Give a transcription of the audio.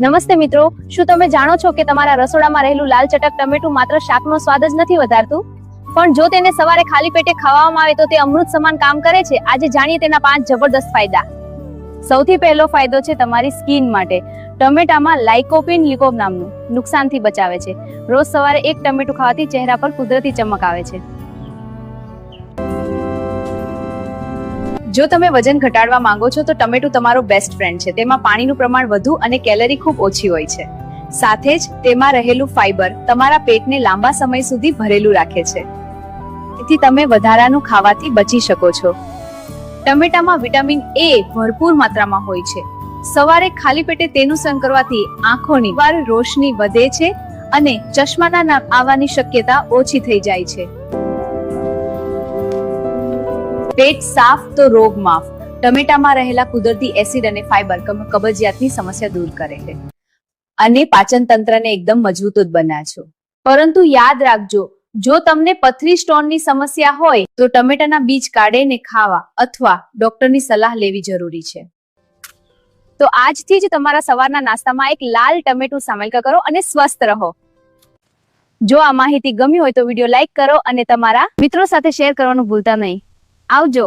નમસ્તે મિત્રો, શું તમે જાણો છો કે તમારા રસોડામાં રહેલું લાલ ચટક ટમેટું માત્ર શાકનો સ્વાદ જ નથી વધારતું, પણ જો તેને સવારે ખાલી પેટે ખાવામાં આવે તો તે અમૃત સમાન કામ કરે છે. આજે જાણીએ તેના 5 જબરદસ્ત ફાયદા. સૌથી પહેલો ફાયદો છે તમારી સ્કિન માટે. ટમેટામાં લાઇકોપિન લિકોપ નામનું નુકસાનથી બચાવે છે. રોજ સવારે એક ટમેટું ખાવાથી ચહેરા પર કુદરતી ચમક આવે છે. જો તમે વજન ઘટાડવા માંગો છો તો ટમેટું તમારો બેસ્ટ ફ્રેન્ડ છે. તેમાં પાણીનું પ્રમાણ વધુ અને કેલરી ખૂબ ઓછી હોય છે. સાથે જ તેમાં રહેલું ફાઈબર તમારા પેટને લાંબા સમય સુધી ભરેલું રાખે છે. તેથી તમે વધારાનું ખાવાથી બચી શકો છો. ટમેટામાં વિટામિન એ ભરપૂર માત્રામાં હોય છે. સવારે ખાલી પેટે તેનું સેવન કરવાથી આંખોની રોશની વધે છે અને ચશ્માના આવવાની શક્યતા ઓછી થઈ જાય છે. પેટ સાફ તો રોગ માફ. ટમેટામાં રહેલા કુદરતી એસિડ અને ફાઈબર કબજિયાતની સમસ્યા દૂર કરે છે અને પાચન તંત્રને એકદમ મજબૂત બનાવે છે. પરંતુ યાદ રાખજો, જો તમને પથરી સ્ટોનની સમસ્યા હોય તો ટમેટાના બીજ કાઢીને ખાવા અથવા ડોક્ટરની સલાહ લેવી જરૂરી છે. તો આજથી જ તમારા સવારના નાસ્તામાં એક લાલ ટમેટું સામેલ કરો અને સ્વસ્થ રહો. જો આ માહિતી ગમી હોય તો વિડીયો લાઈક કરો અને તમારા મિત્રો સાથે શેર કરવાનું ભૂલતા નહીં. આવજો.